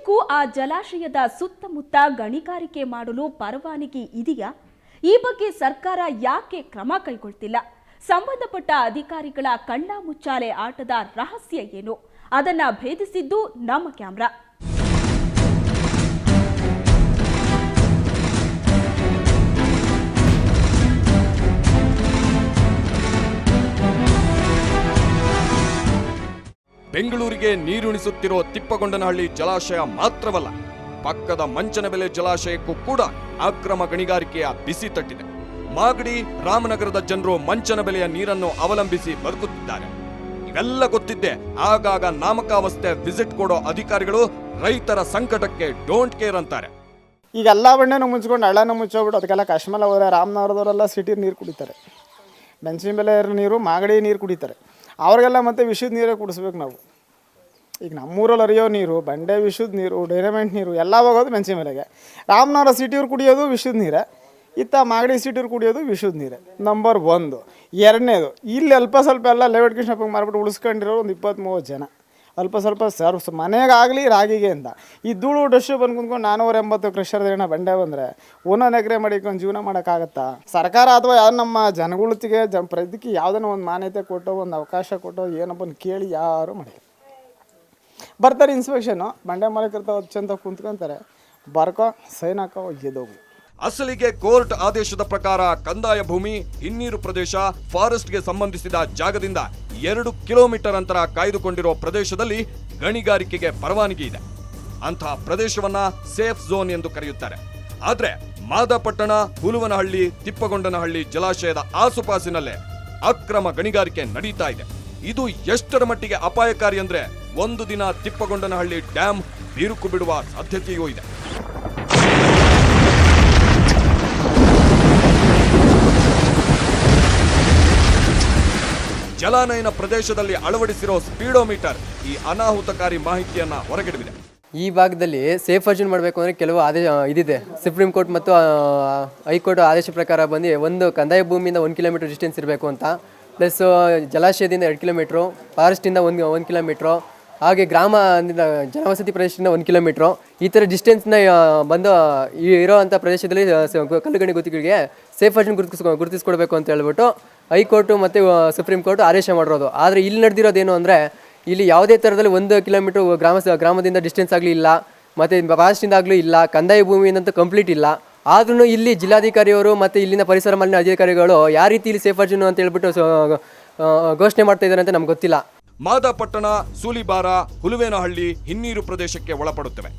ನಿಜಕ್ಕೂ ಆ ಜಲಾಶಯದ ಸುತ್ತಮುತ್ತ ಗಣಿಗಾರಿಕೆ ಮಾಡಲು ಪರವಾನಗಿ ಇದೆಯಾ? ಈ ಬಗ್ಗೆ ಸರ್ಕಾರ ಯಾಕೆ ಕ್ರಮ ಕೈಗೊಳ್ತಿಲ್ಲ? ಸಂಬಂಧಪಟ್ಟ ಅಧಿಕಾರಿಗಳ ಕಣ್ಣಾಮುಚ್ಚಾಲೆ ಆಟದ ರಹಸ್ಯ ಏನು? ಅದನ್ನ ಭೇದಿಸಿದ್ದು ನಮ್ಮ ಕ್ಯಾಮ್ರಾ. ಬೆಂಗಳೂರಿಗೆ ನೀರುಣಿಸುತ್ತಿರೋ ತಿಪ್ಪಗೊಂಡನಹಳ್ಳಿ ಜಲಾಶಯ ಮಾತ್ರವಲ್ಲ, ಪಕ್ಕದ ಮಂಚನಬೆಲೆ ಜಲಾಶಯಕ್ಕೂ ಕೂಡ ಅಕ್ರಮ ಗಣಿಗಾರಿಕೆಯ ಬಿಸಿ ತಟ್ಟಿದೆ. ಮಾಗಡಿ, ರಾಮನಗರದ ಜನರು ಮಂಚನಬೆಲೆಯ ನೀರನ್ನು ಅವಲಂಬಿಸಿ ಬದುಕುತ್ತಿದ್ದಾರೆ. ಇವೆಲ್ಲ ಗೊತ್ತಿದ್ದೆ ಆಗಾಗ ನಾಮಕಾವಸ್ಥೆ ವಿಸಿಟ್ ಕೊಡೋ ಅಧಿಕಾರಿಗಳು ರೈತರ ಸಂಕಟಕ್ಕೆ ಡೋಂಟ್ ಕೇರ್ ಅಂತಾರೆ. ಈಗ ಎಲ್ಲ ಬಂಡೆನೂ ಮುಚ್ಕೊಂಡು ಹಳ್ಳನ ಮುಚ್ಚೋಗ್ಬಿಟ್ಟು ಅದಕ್ಕೆಲ್ಲ ಕಶ್ಮಲ ಹೋದರೆ ರಾಮನಗರದವರೆಲ್ಲ ಸಿಟಿ ನೀರು ಕುಡಿತಾರೆ. ಮೆಣಸಿನಬೆಲೆ ನೀರು, ಮಾಗಡಿ ನೀರು ಕುಡಿತಾರೆ. ಅವ್ರಿಗೆಲ್ಲ ಮತ್ತೆ ವಿಷದ ನೀರೇ ಕುಡಿಸ್ಬೇಕು ನಾವು. ಈಗ ನಮ್ಮೂರಲ್ಲಿ ಹರಿಯೋ ನೀರು, ಬಂಡೆ ವಿಷದ ನೀರು, ಡೈನಮೆಂಟ್ ನೀರು ಎಲ್ಲ ಹೋಗೋದು ಮೆಣಸಿನಬೆಲೆಗೆ. ರಾಮನಗರ ಸಿಟಿಯವ್ರು ಕುಡಿಯೋದು ವಿಷದ ನೀರೇ, ಇತ್ತ ಮಾಗಡಿ ಸಿಟಿಯವ್ರು ಕುಡಿಯೋದು ವಿಷದ ನೀರೇ. ನಂಬರ್ 1. ಎರಡನೇದು, ಇಲ್ಲಿ ಅಲ್ಪ ಸ್ವಲ್ಪ ಎಲ್ಲ ಲೆವೆಟ್ ಕೃಷ್ಣಪ್ಪಗೆ ಮಾರ್ಬಿಟ್ಟು ಉಳಿಸ್ಕೊಂಡಿರೋ ಒಂದು 20-30 ಜನ ಅಲ್ಪ ಸ್ವಲ್ಪ ಸರ್ವ್ಸ್ ಮನೆಗಾಗಲಿ ರಾಗಿಗೆ ಅಂತ ಈ ಧೂಳು ಡಸ್ಟು ಬಂದು ಕುಂತ್ಕೊಂಡು 480 ಕ್ರಷರ್ ದಿನ ಬಂಡೆ ಬಂದರೆ ಒಂದೊಂದು ಎಕರೆ ಮಾಡಿಕೊಂಡು ಜೀವನ ಮಾಡೋಕ್ಕಾಗತ್ತಾ? ಸರ್ಕಾರ ಅಥವಾ ಯಾರು ನಮ್ಮ ಜನಗಳಿಗೆ ಇದಕ್ಕೆ ಯಾವುದನ್ನ ಒಂದು ಮಾನ್ಯತೆ ಕೊಟ್ಟೋ, ಒಂದು ಅವಕಾಶ ಕೊಟ್ಟೋ, ಏನಪ್ಪ ಕೇಳಿ ಯಾರು ಮಾಡಿಲ್ಲ. ಬರ್ತಾರೆ ಇನ್ಸ್ಪೆಕ್ಷನ್ನು, ಬಂಡೆ ಮಾಲೀಕರ್ತ ಚಂದ ಕುಂತ್ಕೊಂತಾರೆ, ಬರ್ಕೋ ಸೈನ್ ಹಾಕೋ ಎದೋಗು. ಅಸಲಿಗೆ ಕೋರ್ಟ್ ಆದೇಶದ ಪ್ರಕಾರ ಕಂದಾಯ ಭೂಮಿ, ಹಿನ್ನೀರು ಪ್ರದೇಶ, ಫಾರೆಸ್ಟ್ಗೆ ಸಂಬಂಧಿಸಿದ ಜಾಗದಿಂದ 2 ಕಿಲೋಮೀಟರ್ ಅಂತರ ಕಾಯ್ದುಕೊಂಡಿರೋ ಪ್ರದೇಶದಲ್ಲಿ ಗಣಿಗಾರಿಕೆಗೆ ಪರವಾನಗಿ ಇದೆ. ಅಂತಹ ಪ್ರದೇಶವನ್ನ ಸೇಫ್ ಝೋನ್ ಎಂದು ಕರೆಯುತ್ತಾರೆ. ಆದ್ರೆ ಮಾದಪಟ್ಟಣ, ಹುಲುವನಹಳ್ಳಿ, ತಿಪ್ಪಗೊಂಡನಹಳ್ಳಿ ಜಲಾಶಯದ ಆಸುಪಾಸಿನಲ್ಲೇ ಅಕ್ರಮ ಗಣಿಗಾರಿಕೆ ನಡೀತಾ ಇದೆ. ಇದು ಎಷ್ಟರ ಮಟ್ಟಿಗೆ ಅಪಾಯಕಾರಿ ಅಂದ್ರೆ ಒಂದು ದಿನ ತಿಪ್ಪಗೊಂಡನಹಳ್ಳಿ ಡ್ಯಾಂ ಬಿರುಕು ಬಿಡುವ ಸಾಧ್ಯತೆಯೂ ಇದೆ. ಜಲಾನಯನ ಪ್ರದೇಶದಲ್ಲಿ ಅಳವಡಿಸಿರೋ ಸ್ಪೀಡೋಮೀಟರ್ ಈ ಅನಾಹುತಕಾರಿ ಮಾಹಿತಿಯನ್ನ ಹೊರಗಿಡವಿದೆ. ಈ ಭಾಗದಲ್ಲಿ ಸೇಫ್ ಅರ್ಜುನ್ ಮಾಡಬೇಕು ಅಂದರೆ ಕೆಲವು ಆದೇಶ ಇದಿದೆ. ಸುಪ್ರೀಂ ಕೋರ್ಟ್ ಮತ್ತು ಹೈಕೋರ್ಟ್ ಆದೇಶ ಪ್ರಕಾರ ಬಂದು ಒಂದು ಕಂದಾಯ ಭೂಮಿಯಿಂದ 1 ಕಿಲೋಮೀಟರ್ ಡಿಸ್ಟೆನ್ಸ್ ಇರಬೇಕು ಅಂತ, ಪ್ಲಸ್ ಜಲಾಶಯದಿಂದ 2 ಕಿಲೋಮೀಟ್ರು, ಫಾರೆಸ್ಟಿಂದ 1 ಕಿಲೋಮೀಟ್ರು, ಹಾಗೆ ಗ್ರಾಮದಿಂದ ಜನವಸತಿ ಪ್ರದೇಶದಿಂದ 1 ಕಿಲೋಮೀಟ್ರು, ಈ ಥರ ಡಿಸ್ಟೆನ್ಸ್ನ ಬಂದು ಇರೋವಂಥ ಪ್ರದೇಶದಲ್ಲಿ ಕಲ್ಲುಗಣಿ ಗುತ್ತಿಗೆಗೆ ಸೇಫ್ ಅರ್ಜುನ್ ಗುರುತಿಸ್ಕೊಡ್ಬೇಕು ಅಂತ ಹೇಳ್ಬಿಟ್ಟು ಹೈಕೋರ್ಟು ಮತ್ತು ಸುಪ್ರೀಂ ಕೋರ್ಟ್ ಆದೇಶ ಮಾಡಿರೋದು. ಆದರೆ ಇಲ್ಲಿ ನಡೆದಿರೋದೇನು ಅಂದರೆ, ಇಲ್ಲಿ ಯಾವುದೇ ಥರದಲ್ಲಿ 1 ಕಿಲೋಮೀಟ್ರ್ ಗ್ರಾಮದಿಂದ ಡಿಸ್ಟೆನ್ಸ್ ಆಗಲಿ ಇಲ್ಲ, ಮತ್ತು ಫಾರೆಸ್ಟಿಂದ ಆಗಲೂ ಇಲ್ಲ, ಕಂದಾಯ ಭೂಮಿಯಿಂದಂತೂ ಕಂಪ್ಲೀಟ್ ಇಲ್ಲ. ಆದ್ರೂ ಇಲ್ಲಿ ಜಿಲ್ಲಾಧಿಕಾರಿಯವರು ಮತ್ತು ಇಲ್ಲಿನ ಪರಿಸರ ಮಾಲಿನ್ಯ ಅಧಿಕಾರಿಗಳು ಯಾವ ರೀತಿ ಇಲ್ಲಿ ಸೇಫ್ ಅರ್ಜುನ್ ಅಂತ ಹೇಳ್ಬಿಟ್ಟು ಘೋಷಣೆ ಮಾಡ್ತಾ ಇದ್ದಾರೆ ಅಂತ ನಮ್ಗೆ ಗೊತ್ತಿಲ್ಲ. ಮಾದಪಟ್ಟಣ, ಸೂಲಿಬಾರ, ಹುಲುವೇನಹಳ್ಳಿ ಹಿನ್ನೀರು ಪ್ರದೇಶಕ್ಕೆ ಒಳಪಡುತ್ತವೆ.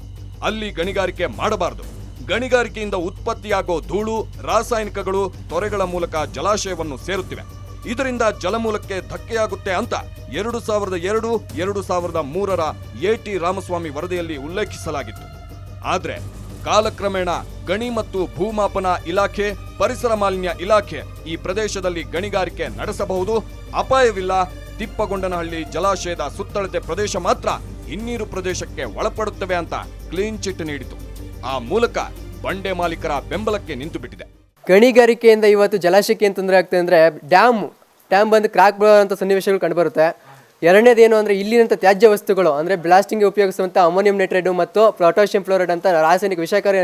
ಅಲ್ಲಿ ಗಣಿಗಾರಿಕೆ ಮಾಡಬಾರದು. ಗಣಿಗಾರಿಕೆಯಿಂದ ಉತ್ಪತ್ತಿಯಾಗೋ ಧೂಳು, ರಾಸಾಯನಿಕಗಳು ತೊರೆಗಳ ಮೂಲಕ ಜಲಾಶಯವನ್ನು ಸೇರುತ್ತಿವೆ. ಇದರಿಂದ ಜಲಮೂಲಕ್ಕೆ ಧಕ್ಕೆಯಾಗುತ್ತೆ ಅಂತ 2002-2003 ಎ.ಟಿ. ರಾಮಸ್ವಾಮಿ ವರದಿಯಲ್ಲಿ ಉಲ್ಲೇಖಿಸಲಾಗಿತ್ತು. ಆದ್ರೆ ಕಾಲಕ್ರಮೇಣ ಗಣಿ ಮತ್ತು ಭೂಮಾಪನ ಇಲಾಖೆ, ಪರಿಸರ ಮಾಲಿನ್ಯ ಇಲಾಖೆ ಈ ಪ್ರದೇಶದಲ್ಲಿ ಗಣಿಗಾರಿಕೆ ನಡೆಸಬಹುದು, ಅಪಾಯವಿಲ್ಲ, ತಿಪ್ಪಗೊಂಡನಹಳ್ಳಿ ಜಲಾಶಯದ ಸುತ್ತಳತೆ ಪ್ರದೇಶ ಮಾತ್ರ ಹಿನ್ನೀರು ಪ್ರದೇಶಕ್ಕೆ ಒಳಪಡುತ್ತವೆ ಅಂತ ಕ್ಲೀನ್ ಚಿಟ್ ನೀಡಿತು. ಆ ಮೂಲಕ ಬಂಡೆ ಮಾಲೀಕರ ಬೆಂಬಲಕ್ಕೆ ನಿಂತು ಬಿಟ್ಟಿದೆ. ಗಣಿಗಾರಿಕೆಯಿಂದ ಇವತ್ತು ಜಲಾಶಯಕ್ಕೆ ಏನು ತೊಂದರೆ ಆಗ್ತದೆ ಅಂದರೆ, ಡ್ಯಾಮ್ ಬಂದು ಕ್ರಾಕ್ ಬೀಳುವಂಥ ಸನ್ನಿವೇಶಗಳು ಕಂಡುಬರುತ್ತೆ. ಎರಡನೇದೇನು ಅಂದರೆ, ಇಲ್ಲಿನಂಥ ತ್ಯಾಜ್ಯ ವಸ್ತುಗಳು ಅಂದರೆ ಬ್ಲಾಸ್ಟಿಂಗ್ಗೆ ಉಪಯೋಗಿಸುವಂಥ ಅಮೋನಿಯಂ ನೈಟ್ರೇಟು ಮತ್ತು ಪೊಟ್ಯಾಷಿಯಂ ಫ್ಲೋರೈಡ್ ಅಂತ ರಾಸಾಯನಿಕ ವಿಷಕಾರಿ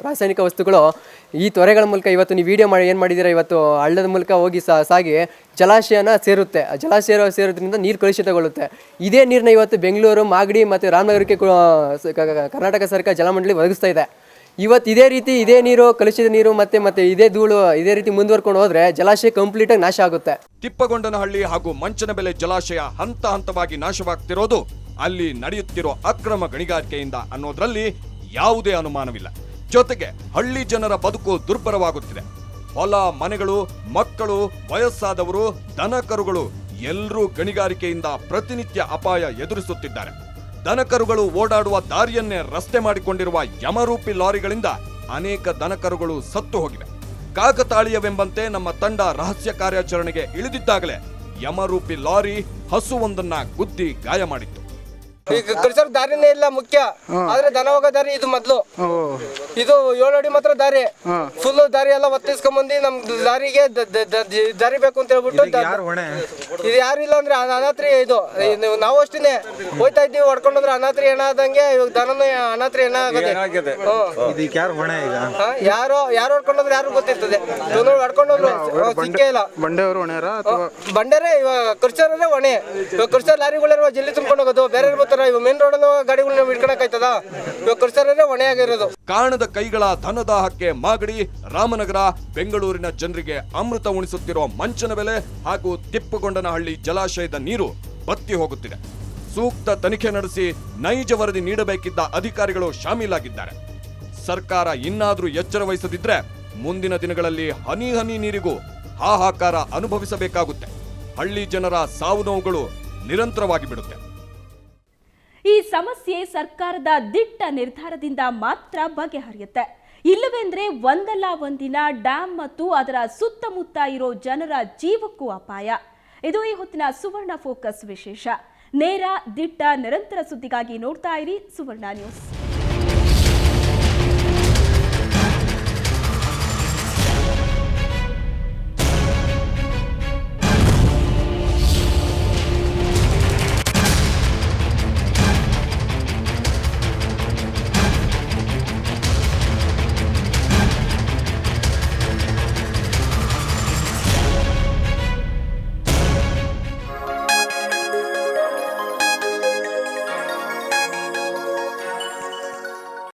ರಾಸಾಯನಿಕ ವಸ್ತುಗಳು ಈ ತೊರೆಗಳ ಮೂಲಕ ಇವತ್ತು ನೀವು ವಿಡಿಯೋ ಏನು ಮಾಡಿದ್ದೀರಾ, ಇವತ್ತು ಹಳ್ಳದ ಮೂಲಕ ಹೋಗಿ ಸಾಗಿ ಜಲಾಶಯನ ಸೇರುತ್ತೆ. ಜಲಾಶಯ ಸೇರೋದ್ರಿಂದ ನೀರು ಕಲುಷಿತಗೊಳ್ಳುತ್ತೆ. ಇದೇ ನೀರನ್ನ ಇವತ್ತು ಬೆಂಗಳೂರು, ಮಾಗಡಿ ಮತ್ತು ರಾಮನಗರಕ್ಕೆ ಕರ್ನಾಟಕ ಸರ್ಕಾರ ಜಲಮಂಡಳಿ ಒದಗಿಸ್ತಾ ಇದೆ. ಇವತ್ತು ಇದೇ ನೀರು, ಕಲುಷಿತ ನೀರು ಮತ್ತೆ ಇದೇ ಧೂಳು ಇದೇ ರೀತಿ ಮುಂದುವರ್ಕೊಂಡು ಹೋದ್ರೆ ಜಲಾಶಯ ಕಂಪ್ಲೀಟಾಗಿ ನಾಶ ಆಗುತ್ತೆ. ತಿಪ್ಪಗೊಂಡನಹಳ್ಳಿ ಹಾಗೂ ಮಂಚನಬೆಲೆ ಜಲಾಶಯ ಹಂತ ಹಂತವಾಗಿ ನಾಶವಾಗ್ತಿರೋದು ಅಲ್ಲಿ ನಡೆಯುತ್ತಿರೋ ಅಕ್ರಮ ಗಣಿಗಾರಿಕೆಯಿಂದ ಅನ್ನೋದ್ರಲ್ಲಿ ಯಾವುದೇ ಅನುಮಾನವಿಲ್ಲ. ಜೊತೆಗೆ ಹಳ್ಳಿ ಜನರ ಬದುಕು ದುರ್ಬರವಾಗುತ್ತಿದೆ. ಹೊಲ, ಮನೆಗಳು, ಮಕ್ಕಳು, ವಯಸ್ಸಾದವರು, ದನಕರುಗಳು ಎಲ್ಲರೂ ಗಣಿಗಾರಿಕೆಯಿಂದ ಪ್ರತಿನಿತ್ಯ ಅಪಾಯ ಎದುರಿಸುತ್ತಿದ್ದಾರೆ. ದನಕರುಗಳು ಓಡಾಡುವ ದಾರಿಯನ್ನೇ ರಸ್ತೆ ಮಾಡಿಕೊಂಡಿರುವ ಯಮರೂಪಿ ಲಾರಿಗಳಿಂದ ಅನೇಕ ದನಕರುಗಳು ಸತ್ತು ಹೋಗಿವೆ. ಕಾಕತಾಳೀಯವೆಂಬಂತೆ ನಮ್ಮ ತಂಡ ರಹಸ್ಯ ಕಾರ್ಯಾಚರಣೆಗೆ ಇಳಿದಿದ್ದಾಗಲೇ ಯಮರೂಪಿ ಲಾರಿ ಹಸುವೊಂದನ್ನ ಗುದ್ದಿ ಗಾಯ ಮಾಡಿತ್ತು. ದಾರಿನೇ ಇಲ್ಲ ಮುಖ್ಯ, ಆದ್ರೆ ದನ ಹೋಗೋ ದಾರಿ ಇದು ಮೊದಲು. ಇದು 7 ಅಡಿ ಮಾತ್ರ ದಾರಿ ಫುಲ್ ದಾರಿ ಎಲ್ಲ ಒತ್ತಿಸ್ಕೊಂಬಂದು ನಮ್ ದಾರಿಗೆ ದಾರಿ ಬೇಕು ಅಂತ ಹೇಳ್ಬಿಟ್ಟು ಇದು ಯಾರು ಇಲ್ಲ ಅಂದ್ರೆ ಅನಾಥ್ರಿ ಇದು ನಾವು ಅಷ್ಟೇನೆ ಹೋಯ್ತಾ ಇದ್ದೀವಿ ಹೊಡ್ಕೊಂಡ್ರೆ ಅನಾಥ್ರಿ ಹೆಣ ಆದಂಗೆ ಇವಾಗ ದನನು ಅನಾಥ್ರಿ ಹೆಣ ಆಗದೆ ಯಾರೋ ಹೊಡ್ಕೊಂಡ್ರೆ ಯಾರು ಗೊತ್ತಿರ್ತದೆ ಹೊಡ್ಕೊಂಡೋದ್ರು ಸಿಕ್ಕೇ ಇಲ್ಲ ಬಂಡೇರೆ ಇವಾಗ ಖರ್ಚರೇ ಹೊಣೆ ಇವಾಗ ಖರ್ಚರ್ ಲಾರಿಗಳಿರುವ ಜಲ್ಲಿ ತುಂಬ್ಕೊಂಡು ಹೋಗೋದು ಬೇರೆ ಬರ್ತಾರ ಇವಾಗ ಮೇನ್ ರೋಡ್ ಗಾಡಿಗಳನ್ನ ಹಿಡ್ಕೊಳಕಾಯ್ತದ ಇವಾಗ ಖರ್ಚರೇ ಹೊಣೆ ಆಗಿರೋದು ಕಾಣದ ಕೈಗಳ ಧನದಾಹಕ್ಕೆ ಮಾಗಡಿ ರಾಮನಗರ ಬೆಂಗಳೂರಿನ ಜನರಿಗೆ ಅಮೃತ ಉಣಿಸುತ್ತಿರುವ ಮಂಚನಬೆಲೆ ಹಾಗೂ ತಿಪ್ಪಗೊಂಡನಹಳ್ಳಿ ಜಲಾಶಯದ ನೀರು ಬತ್ತಿ ಹೋಗುತ್ತಿದೆ. ಸೂಕ್ತ ತನಿಖೆ ನಡೆಸಿ ನೈಜ ವರದಿ ನೀಡಬೇಕಿದ್ದ ಅಧಿಕಾರಿಗಳು ಶಾಮೀಲಾಗಿದ್ದಾರೆ. ಸರ್ಕಾರ ಇನ್ನಾದ್ರೂ ಎಚ್ಚರ ವಹಿಸದಿದ್ರೆ ಮುಂದಿನ ದಿನಗಳಲ್ಲಿ ಹನಿ ಹನಿ ನೀರಿಗೂ ಹಾಹಾಕಾರ ಅನುಭವಿಸಬೇಕಾಗುತ್ತೆ. ಹಳ್ಳಿ ಜನರ ಸಾವು ನೋವುಗಳು ನಿರಂತರವಾಗಿ ಬಿಡುತ್ತೆ. ಈ ಸಮಸ್ಯೆ ಸರ್ಕಾರದ ದಿಟ್ಟ ನಿರ್ಧಾರದಿಂದ ಮಾತ್ರ ಬಗೆಹರಿಯುತ್ತೆ. ಇಲ್ಲವೆಂದ್ರೆ ಒಂದಲ್ಲ ಒಂದಿನ ಡ್ಯಾಂ ಮತ್ತು ಅದರ ಸುತ್ತಮುತ್ತ ಇರೋ ಜನರ ಜೀವಕ್ಕೂ ಅಪಾಯ. ಇದು ಈ ಹೊತ್ತಿನ ಸುವರ್ಣ ಫೋಕಸ್ ವಿಶೇಷ. ನೇರ, ದಿಟ್ಟ, ನಿರಂತರ ಸುದ್ದಿಗಾಗಿ ನೋಡ್ತಾ ಇರಿ ಸುವರ್ಣ ನ್ಯೂಸ್.